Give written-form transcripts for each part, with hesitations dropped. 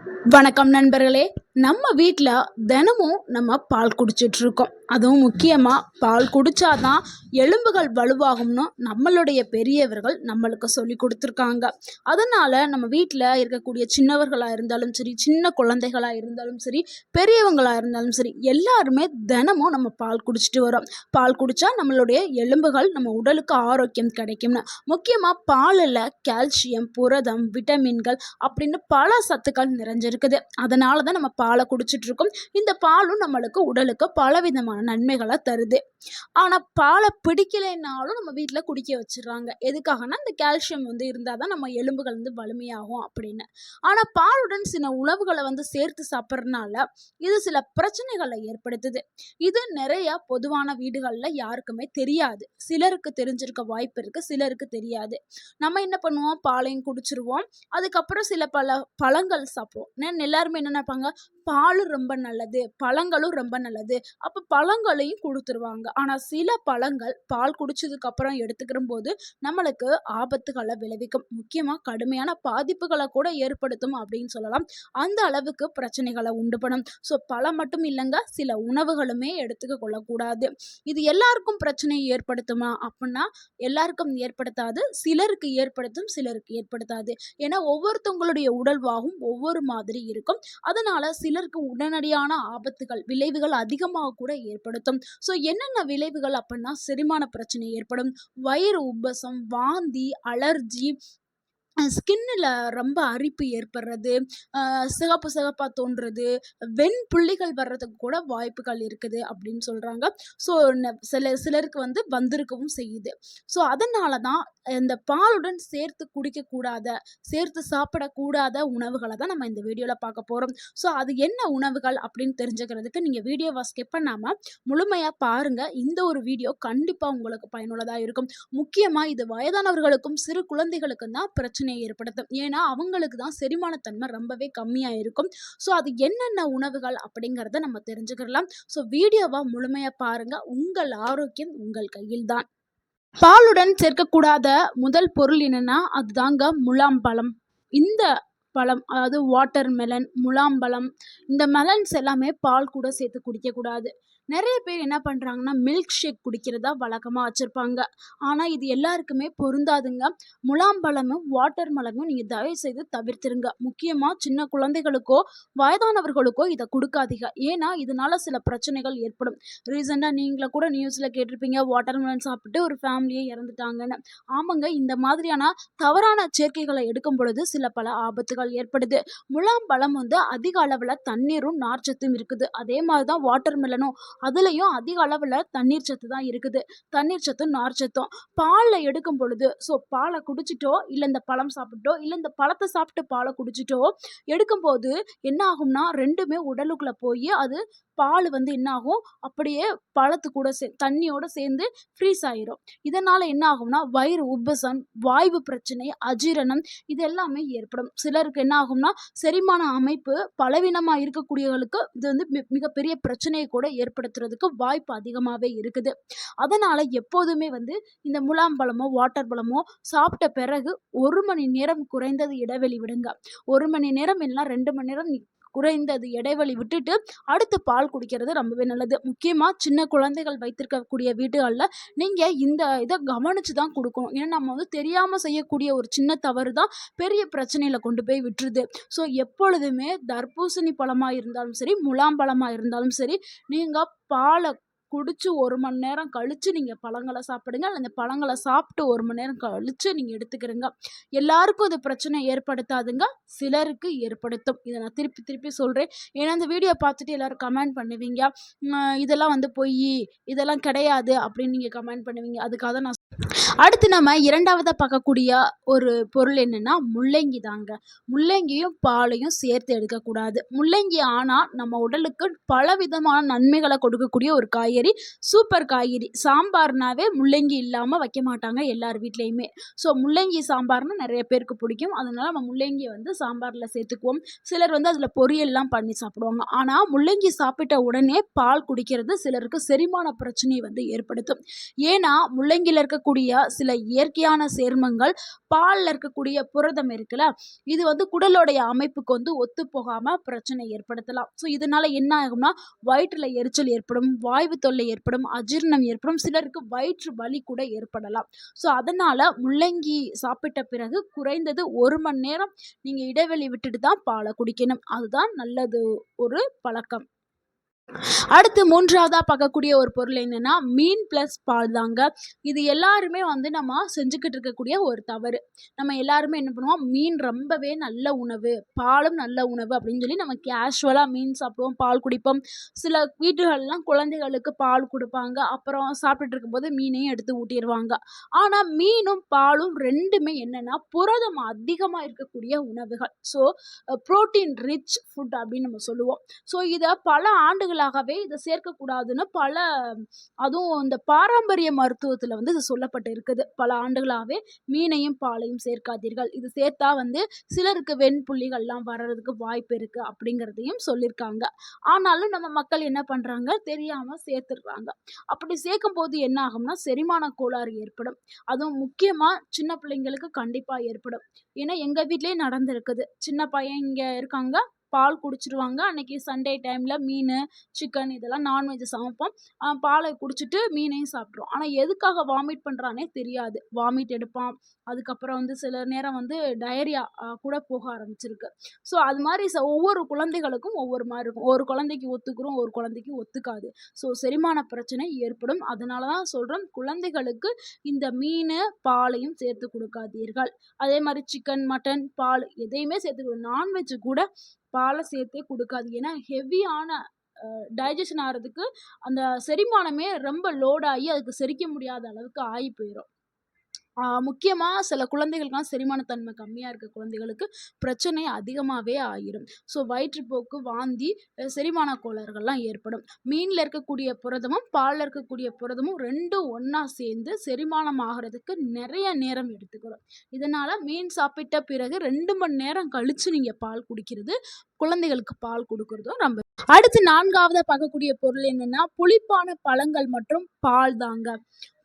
வணக்கம் நண்பர்களே. நம்ம வீட்டில் தினமும் நம்ம பால் குடிச்சிட்டு இருக்கோம். அதுவும் முக்கியமாக பால் குடித்தாதான் எலும்புகள் வலுவாகும்னு நம்மளுடைய பெரியவர்கள் நம்மளுக்கு சொல்லி கொடுத்துருக்காங்க. அதனால் நம்ம வீட்டில் இருக்கக்கூடிய சின்னவர்களாக இருந்தாலும் சரி, சின்ன குழந்தைகளாக இருந்தாலும் சரி, பெரியவங்களாக இருந்தாலும் சரி, எல்லாருமே தினமும் நம்ம பால் குடிச்சிட்டு வரோம். பால் குடித்தா நம்மளுடைய எலும்புகள், நம்ம உடலுக்கு ஆரோக்கியம் கிடைக்கும்னு. முக்கியமாக பாலில் கால்சியம், புரதம், விட்டமின்கள் அப்படின்னு பல சத்துக்கள் நிறைஞ்சிருக்குது. அதனால தான் நம்ம பாலை குடிச்சிட்டு இருக்கோம். இந்த பாலும் நம்மளுக்கு உடலுக்கு பலவிதமான நன்மைகளை தருது. ஆனால் பாலை பிடிக்கலைன்னாலும் நம்ம வீட்டில் குடிக்க வச்சிடுறாங்க. எதுக்காகனா இந்த கால்சியம் இருந்தால் தான் நம்ம எலும்புகள் வலிமையாகும் அப்படின்னு. ஆனால் பாலுடன் சில உணவுகளை சேர்த்து சாப்பிட்றதுனால இது சில பிரச்சனைகளை ஏற்படுத்துது. இது நிறைய பொதுவான வீடுகளில் யாருக்குமே தெரியாது. சிலருக்கு தெரிஞ்சிருக்க வாய்ப்பு இருக்கு, சிலருக்கு தெரியாது. நம்ம என்ன பண்ணுவோம், பாலையும் குடிச்சிருவோம். அதுக்கப்புறம் சில பழங்கள் சாப்பிடுவோம். எல்லாருமே என்ன நினைப்பாங்க, பாலும் ரொம்ப நல்லது, பழங்களும் ரொம்ப நல்லது, அப்போ பழங்களையும் கொடுத்துருவாங்க. ஆனால் சில பழங்கள் பால் குடிச்சதுக்கு அப்புறம் எடுத்துக்கிற போது நம்மளுக்கு ஆபத்துகளை விளைவிக்கும். முக்கியமாக கடுமையான பாதிப்புகளை கூட ஏற்படுத்தும் அப்படின்னு சொல்லலாம். அந்த அளவுக்கு பிரச்சனைகளை உண்டு பண்ணும். ஸோ பழம் மட்டும் இல்லைங்க, சில உணவுகளுமே எடுத்துக்க கொள்ளக்கூடாது. இது எல்லாருக்கும் பிரச்சனையை ஏற்படுத்துமா அப்படின்னா எல்லாருக்கும் ஏற்படுத்தாது. சிலருக்கு ஏற்படுத்தும், சிலருக்கு ஏற்படுத்தாது. ஏன்னா ஒவ்வொருத்தவங்களுடைய உடல்வாகும் ஒவ்வொரு மாதிரி இருக்கும். அதனால சிலருக்கு உடனடியான ஆபத்துகள், விளைவுகள் அதிகமாக கூட ஏற்படுத்தும். ஸோ என்னென்ன விளைவுகள் அப்படின்னா, செரிமான பிரச்சனை ஏற்படும், வயிறு உப்பசம், வாந்தி, அலர்ஜி, ஸ்கின்னில் ரொம்ப அரிப்பு ஏற்படுறது, சிகப்பு சிகப்பாக தோன்றுறது, வெண்புள்ளிகள் வர்றதுக்கு கூட வாய்ப்புகள் இருக்குது அப்படின்னு சொல்கிறாங்க. ஸோ சிலருக்கு வந்திருக்கவும் செய்யுது. ஸோ அதனால தான் இந்த பாலுடன் சேர்த்து குடிக்கக்கூடாத, சேர்த்து சாப்பிடக்கூடாத உணவுகளை தான் நம்ம இந்த வீடியோவில் பார்க்க போகிறோம். ஸோ அது என்ன உணவுகள் அப்படின்னு தெரிஞ்சுக்கிறதுக்கு நீங்கள் வீடியோவை ஸ்கிப் பண்ணாமல் முழுமையாக பாருங்கள். இந்த ஒரு வீடியோ கண்டிப்பாக உங்களுக்கு பயனுள்ளதாக இருக்கும். முக்கியமாக இது வயதானவர்களுக்கும் சிறு குழந்தைகளுக்கும் தான் பிரச்சனை ஏற்படுத்தும். ஏன்னா அவங்களுக்கு தான் செரிமானத்தன்மை ரொம்பவே கம்மியாக இருக்கும். ஸோ அது என்னென்ன உணவுகள் அப்படிங்கிறத நம்ம தெரிஞ்சுக்கலாம். ஸோ வீடியோவை முழுமையாக பாருங்கள். உங்கள் ஆரோக்கியம் உங்கள் கையில் தான். பாலுடன் சேர்க்கக்கூடாத முதல் பொருள் என்னன்னா, அதுதாங்க முலாம்பழம். இந்த பழம், அதாவது வாட்டர் மெலன், முலாம்பழம், இந்த மெலன்ஸ் எல்லாமே பால் கூட சேர்த்து குடிக்கக்கூடாது. நிறைய பேர் என்ன பண்ணுறாங்கன்னா, மில்க் ஷேக் குடிக்கிறதா வழக்கமாக வச்சுருப்பாங்க. ஆனால் இது எல்லாருக்குமே பொருந்தாதுங்க. முலாம்பழமும் வாட்டர் மெலனும் நீங்கள் தயவுசெய்து தவிர்த்துருங்க. முக்கியமாக சின்ன குழந்தைகளுக்கோ வயதானவர்களுக்கோ இதை கொடுக்காதீங்க. ஏன்னா இதனால சில பிரச்சனைகள் ஏற்படும். ரீசெண்டாக நீங்கள கூட நியூஸில் கேட்டிருப்பீங்க, வாட்டர் மெலன் சாப்பிட்டு ஒரு ஃபேமிலியே இறந்துட்டாங்கன்னு. ஆமாங்க, இந்த மாதிரியான தவறான சேர்க்கைகளை எடுக்கும் பொழுது சில பல ஆபத்துகள் ஏற்படுது. முலாம்பழம் அதிக அளவில் தண்ணீரும் நார்ச்சத்தும் இருக்குது. அதே மாதிரி தான் வாட்டர் மெலனும், அதுலேயும் அதிக அளவில் தண்ணீர் சத்து தான் இருக்குது. தண்ணீர் சத்தும் நார்ச்சத்தும் பாலில் எடுக்கும் பொழுது, ஸோ பாலை குடிச்சிட்டோ, இல்லை இந்த பழம் சாப்பிட்டோ, இல்லை இந்த பழத்தை சாப்பிட்டு பாலை குடிச்சிட்டோ எடுக்கும்போது என்ன ஆகும்னா, ரெண்டுமே உடலுக்குள்ளே போய் அது பால் என்ன ஆகும், அப்படியே பழத்து கூட தண்ணியோட சேர்ந்து ஃப்ரீஸ் ஆயிரும். இதனால் என்ன ஆகும்னா, வயிறு உப்பசம், வாய்வு பிரச்சனை, அஜீரணம், இது எல்லாமே ஏற்படும். சிலருக்கு என்ன ஆகும்னா, செரிமான அமைப்பு பலவீனமாக இருக்கக்கூடியவர்களுக்கு இது மிகப்பெரிய பிரச்சனையை கூட ஏற்படுத்துறதுக்கு வாய்ப்பு அதிகமாகவே இருக்குது. அதனால் எப்போதுமே இந்த முலாம்பழமோ வாட்டர் பழமோ சாப்பிட்ட பிறகு 1 மணி நேரம் குறைந்தது இடைவெளி விடுங்க. 1 மணி நேரம் இல்லைனா 2 மணி நேரம் குறைந்தது இடைவெளி விட்டுட்டு அடுத்து பால் குடிக்கிறது ரொம்பவே நல்லது. முக்கியமாக சின்ன குழந்தைகள் வைத்திருக்கக்கூடிய வீடுகளில் நீங்கள் இந்த இதை கவனித்து தான் கொடுக்கணும். ஏன்னா நம்ம தெரியாமல் செய்யக்கூடிய ஒரு சின்ன தவறு தான் பெரிய பிரச்சனையில் கொண்டு போய் விட்டுருது. ஸோ எப்பொழுதுமே தர்பூசணி பழமாக இருந்தாலும் சரி, முலாம்பழமாக இருந்தாலும் சரி, நீங்கள் பாலை குடிச்சு 1 மணி நேரம் கழித்து நீங்கள் பழங்களை சாப்பிடுங்க. அந்த பழங்களை சாப்பிட்டு 1 மணி நேரம் கழித்து நீங்கள் எடுத்துக்கிறங்க. எல்லாருக்கும் இது பிரச்சனை ஏற்படுத்தாதுங்க, சிலருக்கு ஏற்படுத்தும். இதை நான் திருப்பி திருப்பி சொல்கிறேன். ஏன்னா இந்த வீடியோ பார்த்துட்டு எல்லோரும் கமெண்ட் பண்ணுவீங்க, இதெல்லாம் பொய், இதெல்லாம் கிடையாது அப்படின்னு நீங்கள் கமெண்ட் பண்ணுவீங்க. அதுக்காக தான் நான் அடுத்து நம்ம இரண்டாவதாக பார்க்கக்கூடிய ஒரு பொருள் என்னென்னா, முள்ளங்கி தாங்க. முள்ளங்கியும் பாலையும் சேர்த்து எடுக்கக்கூடாது. முள்ளங்கி ஆனால் நம்ம உடலுக்கு பல விதமான நன்மைகளை கொடுக்கக்கூடிய ஒரு காய்கறி. காய்கறி சூப்பர் காய்கறி. சாம்பார்னாவே முள்ளங்கி இல்லாமல் வைக்க மாட்டாங்க எல்லார் வீட்லேயுமே. ஸோ முள்ளங்கி சாம்பார்னா நிறைய பேருக்கு பிடிக்கும். அதனால நம்ம முள்ளங்கியை வந்து சாம்பாரில் சேர்த்துக்குவோம். சிலர் வந்து அதில் பொரியல்லாம் பண்ணி சாப்பிடுவாங்க. ஆனால் முள்ளங்கி சாப்பிட்ட உடனே பால் குடிக்கிறது சிலருக்கு செரிமான பிரச்சனையை வந்து ஏற்படுத்தும். ஏன்னா முள்ளங்கியில் இருக்கக்கூடிய சில இயற்கையான சேர்மங்கள் பாலில் இருக்கக்கூடிய புரதம் இருக்குல்ல, இது வந்து குடலோடைய அமைப்புக்கு வந்து ஒத்து போகாமல் பிரச்சனை ஏற்படுத்தலாம். ஸோ இதனால என்ன ஆகும்னா வயிற்றில் எரிச்சல் ஏற்படும், வாய்வு தொல்லை ஏற்படும், அஜீரணம் ஏற்படும், சிலருக்கு வயிற்று வலி கூட ஏற்படலாம். ஸோ அதனால முள்ளங்கி சாப்பிட்ட பிறகு குறைந்தது 1 மணி நேரம் நீங்க இடைவெளி விட்டுட்டு தான் பாலை குடிக்கணும். அதுதான் நல்லது ஒரு பழக்கம். அடுத்து 3வதா பார்க்கக்கூடிய ஒரு பொருள் என்னன்னா மீன் ப்ளஸ் பால் தாங்க. இது எல்லாருமே வந்து நம்ம செஞ்சுக்கிட்டு இருக்கக்கூடிய ஒரு தவறு. நம்ம எல்லாருமே என்ன பண்ணுவோம், மீன் ரொம்பவே நல்ல உணவு, பாலும் நல்ல உணவு அப்படின்னு சொல்லி நம்ம கேஷுவலாக மீன் சாப்பிடுவோம், பால் குடிப்போம். சில வீடுகள்லாம் குழந்தைகளுக்கு பால் கொடுப்பாங்க, அப்புறம் சாப்பிட்டுட்டு இருக்கும்போது மீனையும் எடுத்து ஊட்டிடுவாங்க. ஆனால் மீனும் பாலும் ரெண்டுமே என்னன்னா புரதம் அதிகமாக இருக்கக்கூடிய உணவுகள். ஸோ புரோட்டீன் ரிச் ஃபுட் அப்படின்னு நம்ம சொல்லுவோம். ஸோ இதை பல ஆண்டுகளாகவே இதை சேர்க்கக்கூடாதுன்னு அதுவும் இந்த பாரம்பரிய மருத்துவத்தில் வந்து இது சொல்லப்பட்டு இருக்குது. பல ஆண்டுகளாகவே மீனையும் பாலையும் சேர்க்காதீர்கள், இது சேர்த்தா வந்து சிலருக்கு வெண்புள்ளிகள்லாம் வர்றதுக்கு வாய்ப்பு இருக்குது அப்படிங்கிறதையும் சொல்லியிருக்காங்க. ஆனாலும் நம்ம மக்கள் என்ன பண்ணுறாங்க, தெரியாமல் சேர்த்துடுறாங்க. அப்படி சேர்க்கும் போது என்ன ஆகும்னா செரிமான கோளாறு ஏற்படும். அதுவும் முக்கியமாக சின்ன பிள்ளைங்களுக்கு கண்டிப்பாக ஏற்படும். ஏன்னா எங்கள் வீட்லேயே நடந்திருக்குது. சின்ன பையன் இங்கே இருக்காங்க, பால் குடிச்சிருவாங்க. அன்னைக்கு சண்டே டைமில் மீன், சிக்கன் இதெல்லாம் நான்வெஜ் சமைப்போம். பாலை குடிச்சிட்டு மீனையும் சாப்பிட்ருவோம். ஆனால் எதுக்காக வாமிட் பண்ணுறானே தெரியாது. வாமிட் எடுப்பான். அதுக்கப்புறம் வந்து சில நேரம் வந்து டயரியா கூட போக ஆரம்பிச்சிருக்கு. ஸோ அது மாதிரி ஒவ்வொரு குழந்தைகளுக்கும் ஒவ்வொரு மாதிரி இருக்கும். ஒரு குழந்தைக்கு ஒத்துக்கிறோம், ஒரு குழந்தைக்கு ஒத்துக்காது. ஸோ செரிமான பிரச்சனை ஏற்படும். அதனால தான் சொல்கிறோம், குழந்தைகளுக்கு இந்த மீன் பாலையும் சேர்த்து கொடுக்காதீர்கள். அதே மாதிரி சிக்கன், மட்டன், பால் எதையுமே சேர்த்து நான்வெஜ் கூட பாலை சேர்த்தே கொடுக்காது. ஏன்னா ஹெவியான டைஜஷன் ஆகிறதுக்கு அந்த செரிமானமே ரொம்ப லோடாகி அதுக்கு செரிக்க முடியாத அளவுக்கு ஆகி போயிடும். முக்கியமாக சில குழந்தைகளுக்குலாம் செரிமானத்தன்மை கம்மியாக இருக்க குழந்தைகளுக்கு பிரச்சனை அதிகமாகவே ஆகிடும். ஸோ வயிற்றுப்போக்கு, வாந்தி, செரிமான கோளாறுகள்லாம் ஏற்படும். மீனில் இருக்கக்கூடிய புரதமும் பாலில் இருக்கக்கூடிய புரதமும் ரெண்டும் ஒன்றா சேர்ந்து செரிமானம் ஆகிறதுக்கு நிறைய நேரம் எடுத்துக்கிறோம். இதனால் மீன் சாப்பிட்ட பிறகு 2 மணி நேரம் கழித்து நீங்கள் பால் குடிக்கிறது, குழந்தைகளுக்கு பால் கொடுக்குறதும் ரொம்ப. அடுத்து 4வதா பார்க்கக்கூடிய பொருள் என்னென்னா புளிப்பான பழங்கள் மற்றும் பால் தாங்க.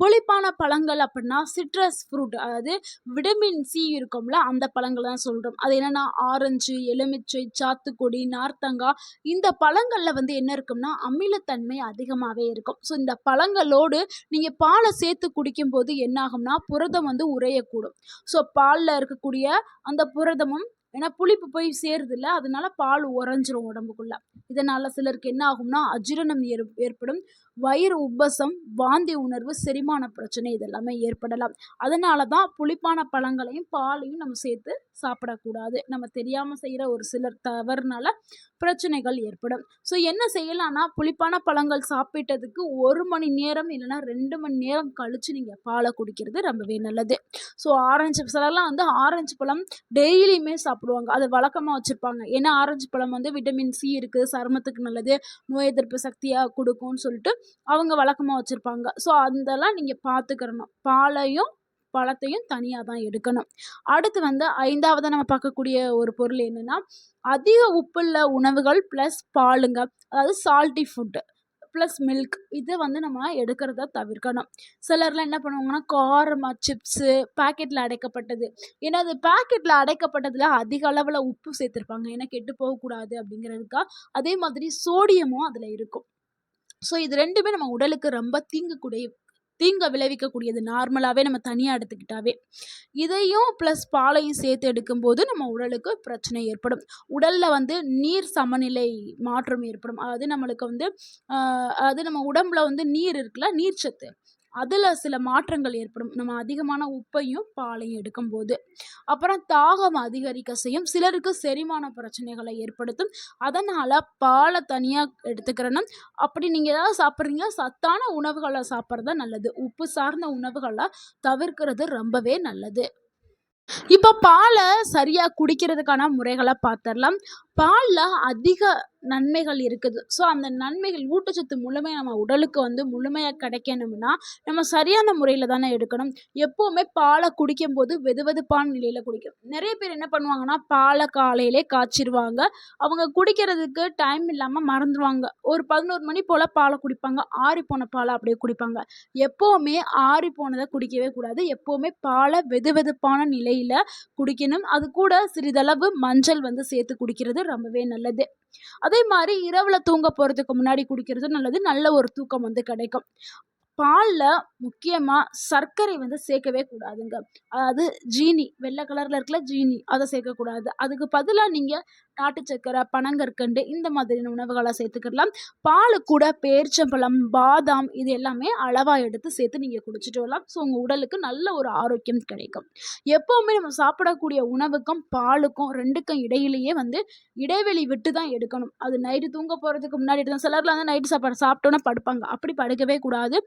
புளிப்பான பழங்கள் அப்படின்னா சிட்ரஸ் ஃப்ரூட், அதாவது விட்டமின் சி இருக்கும்ல, அந்த பழங்கள் தான் சொல்கிறோம். அது என்னென்னா ஆரஞ்சு, எலுமிச்சை, சாத்துக்குடி, நார்த்தங்காய், இந்த பழங்களில் வந்து என்ன இருக்கும்னா அமிலத்தன்மை அதிகமாகவே இருக்கும். ஸோ இந்த பழங்களோடு நீங்கள் பாலை சேர்த்து குடிக்கும்போது என்ன ஆகும்னா புரதம் வந்து உறையக்கூடும். ஸோ பாலில் இருக்கக்கூடிய அந்த புரதமும், ஏன்னா புளிப்பு போய் சேருதில்ல, அதனால பால் உறைஞ்சிரும் உடம்புக்குள்ள. இதனால் சிலருக்கு என்ன ஆகும்னா அஜீரணம் ஏற்படும், வயிறு உப்பசம், வாந்தி உணர்வு, செரிமான பிரச்சனை இதெல்லாமே ஏற்படலாம். அதனால தான் புளிப்பான பழங்களையும் பாலையும் நம்ம சேர்த்து சாப்பிடக்கூடாது. நம்ம தெரியாமல் செய்கிற ஒரு சிலர் தவறுனால பிரச்சனைகள் ஏற்படும். ஸோ என்ன செய்யலாம்னா புளிப்பான பழங்கள் சாப்பிட்டதுக்கு 1 மணி நேரம் இல்லைன்னா 2 மணி நேரம் கழித்து நீங்கள் பாலை குடிக்கிறது ரொம்பவே நல்லது. ஸோ ஆரஞ்சு சிலர்லாம் வந்து ஆரஞ்சு பழம் டெய்லியுமே சாப்பிடுவாங்க, அது வழக்கமாக வச்சுருப்பாங்க. ஏன்னா ஆரஞ்சு பழம் வந்து விட்டமின் சி இருக்குது, சருமத்துக்கு நல்லது, நோய் எதிர்ப்பு சக்தியாக கொடுக்கும்னு சொல்லிட்டு அவங்க வழக்கமாக வச்சுருப்பாங்க. ஸோ அதெல்லாம் நீங்கள் பார்த்துக்கிறணும். பாலையும் பழத்தையும் தனியாக தான் எடுக்கணும். அடுத்து வந்து 5வதா நம்ம பார்க்கக்கூடிய ஒரு பொருள் என்னென்னா அதிக உப்புள்ள உணவுகள் ப்ளஸ் பாலுங்க. அதாவது சால்ட்டி ஃபுட்டு ப்ளஸ் மில்க், இது வந்து நம்ம எடுக்கிறத தவிர்க்கணும். சிலர்லாம் என்ன பண்ணுவாங்கன்னா காரமாக சிப்ஸு பேக்கெட்டில் அடைக்கப்பட்டது, ஏன்னா அது பேக்கெட்டில் அடைக்கப்பட்டதில் அதிக அளவில் உப்பு சேர்த்துருப்பாங்க, ஏன்னா கெட்டு போகக்கூடாது அப்படிங்கிறதுக்காக. அதே மாதிரி சோடியமும் அதில் இருக்கும். ஸோ இது ரெண்டுமே நம்ம உடலுக்கு ரொம்ப தீங்க விளைவிக்கக்கூடியது. நார்மலாகவே நம்ம தனியாக எடுத்துக்கிட்டாவே இதையும் ப்ளஸ் பாலையும் சேர்த்து எடுக்கும்போது நம்ம உடலுக்கு பிரச்சனை ஏற்படும். உடலில் வந்து நீர் சமநிலை மாற்றம் ஏற்படும். அதாவது நம்மளுக்கு வந்து அது நம்ம உடம்புல வந்து நீர் இருக்குல்ல, நீர்ச்சத்து, அதில் சில மாற்றங்கள் ஏற்படும் நம்ம அதிகமான உப்பையும் பாலையும் எடுக்கும்போது. அப்புறம் தாகம் அதிகரிக்க செய்யும், சிலருக்கு செரிமான பிரச்சனைகளை ஏற்படுத்தும். அதனால் பாலை தனியாக எடுத்துக்கிறணும். அப்படி நீங்கள் ஏதாவது சாப்பிட்றீங்க, சத்தான உணவுகளை சாப்பிட்றது நல்லது. உப்பு சார்ந்த உணவுகளை தவிர்க்கிறது ரொம்பவே நல்லது. இப்போ பாலை சரியாக குடிக்கிறதுக்கான முறைகளை பார்த்துடலாம். பாலில் அதிக நன்மைகள் இருக்குது. ஸோ அந்த நன்மைகள் ஊட்டச்சத்து முழுமையா நம்ம உடலுக்கு வந்து முழுமையாக கிடைக்கணும்னா நம்ம சரியான முறையில் தானே எடுக்கணும். எப்போவுமே பாலை குடிக்கும்போது வெதுவெதுப்பான நிலையில் குடிக்கணும். நிறைய பேர் என்ன பண்ணுவாங்கன்னா பாலை காலையிலே காய்ச்சிருவாங்க. அவங்க குடிக்கிறதுக்கு டைம் இல்லாமல் மறந்துடுவாங்க. ஒரு 11 மணி போல் பாலை குடிப்பாங்க. ஆறி போன பாலை அப்படியே குடிப்பாங்க. எப்போவுமே ஆறி போனதை குடிக்கவே கூடாது. எப்போவுமே பாலை வெதுவெதுப்பான நிலையில் குடிக்கணும். அது கூட சிறிதளவு மஞ்சள் வந்து சேர்த்து குடிக்கிறது ரொம்பவே நல்லது. அதே மாதிரி இரவுல தூங்க போகிறதுக்கு முன்னாடி குடிக்கிறது நல்லது. நல்ல ஒரு தூக்கம் வந்து கிடைக்கும். பால்ல முக்கியமா சர்க்கரை வந்து சேர்க்கவே கூடாதுங்க. அதாவது ஜீனி வெள்ளை கலர்ல இருக்குல்ல ஜீனி அத சேர்க்கக்கூடாது. அதுக்கு பதிலா நீங்க நாட்டு சர்க்கரை, பனங்கற்கண்டு இந்த மாதிரியான உணவுகள சேர்த்துக்கலாம். பாலு கூட பேரிச்சம்பழம், பாதாம் இது எல்லாமே அளவா எடுத்து சேர்த்து நீங்க குடிச்சிட்டு வரலாம். ஸோ உங்க உடலுக்கு நல்ல ஒரு ஆரோக்கியம் கிடைக்கும். எப்பவுமே நம்ம சாப்பிடக்கூடிய உணவுக்கும், பாலுக்கும் 2க்கும் இடையிலேயே வந்து இடைவெளி விட்டு தான் எடுக்கணும். அது நைட்டு தூங்க போறதுக்கு முன்னாடி எடுத்தா சிலர்லாம் வந்து நைட்டு சாப்பாடு சாப்பிட்டோன்னே படுப்பாங்க. அப்படி படுக்கவே கூடாது.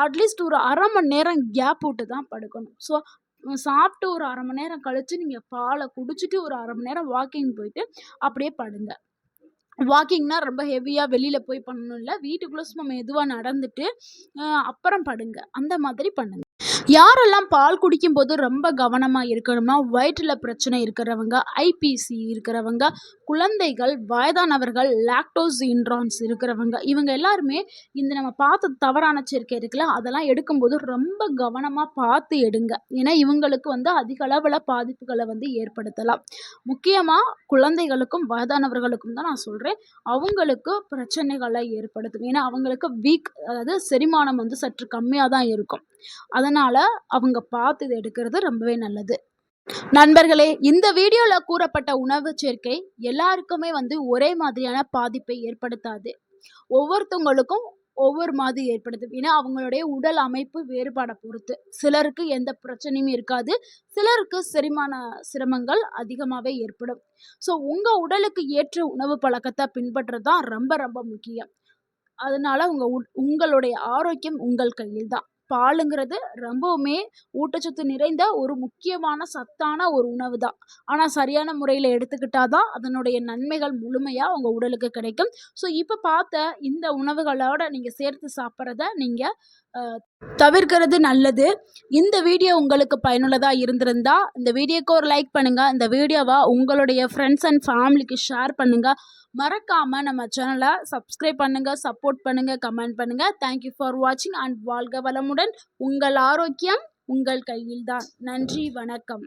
அட்லீஸ்ட் ஒரு 1/2 மணி நேரம் கேப் விட்டு தான் படுக்கணும். ஸோ சாப்பிட்டு ஒரு 1/2 மணி நேரம் கழிச்சு நீங்க பாலை குடிச்சிட்டு ஒரு 1/2 மணி நேரம் வாக்கிங் போயிட்டு அப்படியே படுங்க. வாக்கிங்னா ரொம்ப ஹெவியா வெளியில போய் பண்ணணும் இல்ல. வீட்டுக்குள்ள சும்மா மெதுவா நடந்துட்டு அப்புறம் படுங்க. அந்த மாதிரி பண்ணுங்க. யாரெல்லாம் பால் குடிக்கும்போது ரொம்ப கவனமா இருக்கணும்னா, வயிற்றில பிரச்சனை இருக்கிறவங்க, ஐபிசி இருக்கிறவங்க, குழந்தைகள், வயதானவர்கள், லாக்டோஸ் இன்டாலரன்ஸ் இருக்கிறவங்க, இவங்க எல்லாருமே இந்த நம்ம பார்த்த தவறான சேர்க்கை இருக்குல்ல, அதெல்லாம் எடுக்கும்போது ரொம்ப கவனமா பார்த்து எடுங்க. ஏன்னா இவங்களுக்கு வந்து அதிக அளவுல பாதிப்புகளை வந்து ஏற்படுத்தலாம். முக்கியமா குழந்தைகளுக்கும், வயதானவர்களுக்கும் தான் நான் சொல்றேன். அவங்களுக்கு பிரச்சனைகளை ஏற்படுத்தும். ஏன்னா அவங்களுக்கு அதாவது செரிமானம் வந்து சற்று கம்மியா தான் இருக்கும். அதனால அவங்க பார்த்து இத எடுக்கிறது ரொம்பவே நல்லது. நண்பர்களே, இந்த வீடியோல கூறப்பட்ட உணவு சேர்க்கை எல்லாருக்குமே வந்து ஒரே மாதிரியான பாதிப்பை ஏற்படுத்தாது. ஒவ்வொருத்தவங்களுக்கும் ஒவ்வொரு மாதிரி ஏற்படுத்தும். ஏன்னா அவங்களுடைய உடல் அமைப்பு வேறுபாட பொறுத்து. சிலருக்கு எந்த பிரச்சனையும் இருக்காது. சிலருக்கு செரிமான சிரமங்கள் அதிகமாவே ஏற்படும். ஸோ உங்க உடலுக்கு ஏற்ற உணவு பழக்கத்தை பின்பற்றது தான் ரொம்ப ரொம்ப முக்கியம். அதனால உங்களுடைய ஆரோக்கியம் உங்கள் கையில் தான். பாலுங்கிறது ரொம்பவுமே ஊட்டச்சத்து நிறைந்த ஒரு முக்கியமான சத்தான ஒரு உணவு தான். ஆனா சரியான முறையில எடுத்துக்கிட்டா தான் அதனுடைய நன்மைகள் முழுமையா உங்க உடலுக்கு கிடைக்கும். ஸோ இப்ப பார்த்த இந்த உணவுகளோட நீங்க சேர்த்து சாப்பிட்றத நீங்க தவிர்க்கிறது நல்லது. இந்த வீடியோ உங்களுக்கு பயனுள்ளதா இருந்திருந்தா இந்த வீடியோக்கு ஒரு லைக் பண்ணுங்க. இந்த வீடியோவை உங்களுடைய ஃப்ரெண்ட்ஸ் அண்ட் ஃபேமிலிக்கு ஷேர் பண்ணுங்க. மறக்காம நம்ம சேனலை சப்ஸ்கிரைப் பண்ணுங்க, சப்போர்ட் பண்ணுங்க, கமெண்ட் பண்ணுங்க. தேங்க்யூ ஃபார் வாட்சிங் அண்ட் வாழ்க வளமுடன். உங்கள் ஆரோக்கியம் உங்கள் கையில்தான். நன்றி, வணக்கம்.